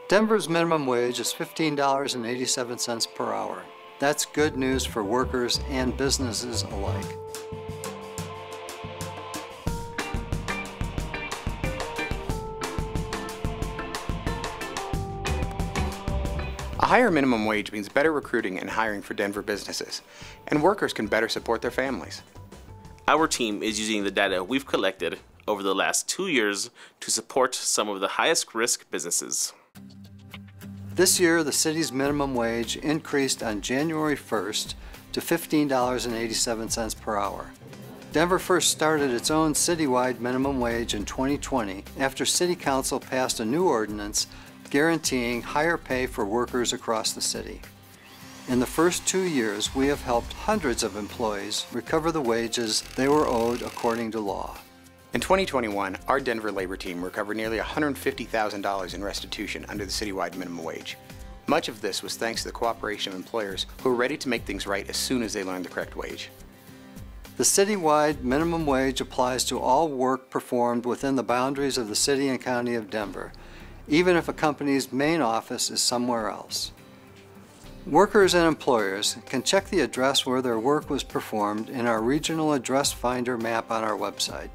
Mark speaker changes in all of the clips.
Speaker 1: Denver's minimum wage is $15.87 per hour. That's good news for workers and businesses alike.
Speaker 2: A higher minimum wage means better recruiting and hiring for Denver businesses, and workers can better support their families.
Speaker 3: Our team is using the data we've collected over the last 2 years to support some of the highest risk businesses.
Speaker 1: This year, the city's minimum wage increased on January 1st to $15.87 per hour. Denver first started its own citywide minimum wage in 2020 after City Council passed a new ordinance guaranteeing higher pay for workers across the city. In the first 2 years, we have helped hundreds of employees recover the wages they were owed according to law.
Speaker 2: In 2021, our Denver labor team recovered nearly $150,000 in restitution under the citywide minimum wage. Much of this was thanks to the cooperation of employers who were ready to make things right as soon as they learned the correct wage.
Speaker 1: The citywide minimum wage applies to all work performed within the boundaries of the city and county of Denver, even if a company's main office is somewhere else. Workers and employers can check the address where their work was performed in our regional address finder map on our website.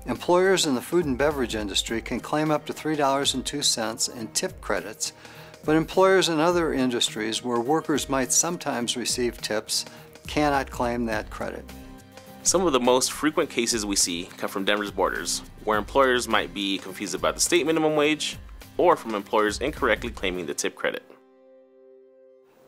Speaker 1: Employers in the food and beverage industry can claim up to $3.02 in tip credits, but employers in other industries where workers might sometimes receive tips cannot claim that credit.
Speaker 3: Some of the most frequent cases we see come from Denver's borders, where employers might be confused about the state minimum wage, or from employers incorrectly claiming the tip credit.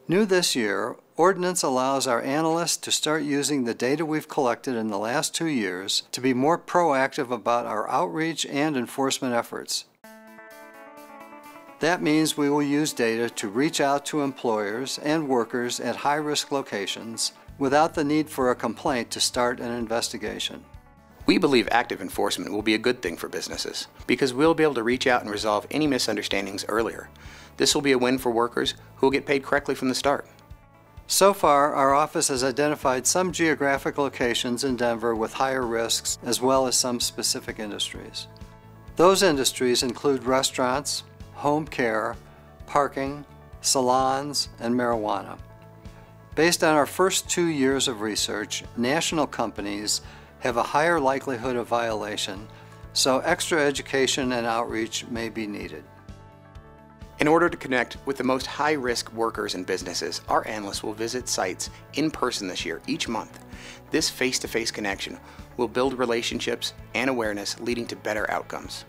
Speaker 1: New this year, Ordinance allows our analysts to start using the data we've collected in the last 2 years to be more proactive about our outreach and enforcement efforts. That means we will use data to reach out to employers and workers at high-risk locations without the need for a complaint to start an investigation.
Speaker 2: We believe active enforcement will be a good thing for businesses because we'll be able to reach out and resolve any misunderstandings earlier. This will be a win for workers who will get paid correctly from the start.
Speaker 1: So far, our office has identified some geographic locations in Denver with higher risks as well as some specific industries. Those industries include restaurants, home care, parking, salons, and marijuana. Based on our first 2 years of research, national companies have a higher likelihood of violation, so extra education and outreach may be needed.
Speaker 2: In order to connect with the most high-risk workers and businesses, our analysts will visit sites in person this year, each month. This face-to-face connection will build relationships and awareness, leading to better outcomes.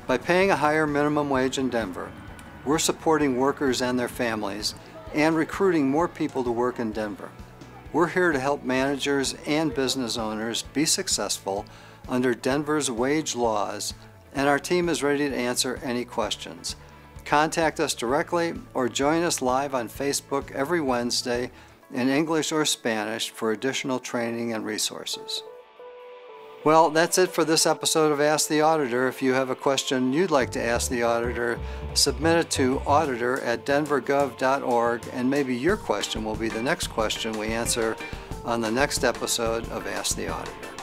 Speaker 1: By paying a higher minimum wage in Denver, we're supporting workers and their families and recruiting more people to work in Denver. We're here to help managers and business owners be successful under Denver's wage laws, and our team is ready to answer any questions. Contact us directly or join us live on Facebook every Wednesday in English or Spanish for additional training and resources. Well, that's it for this episode of Ask the Auditor. If you have a question you'd like to ask the auditor, submit it to auditor@denvergov.org, and maybe your question will be the next question we answer on the next episode of Ask the Auditor.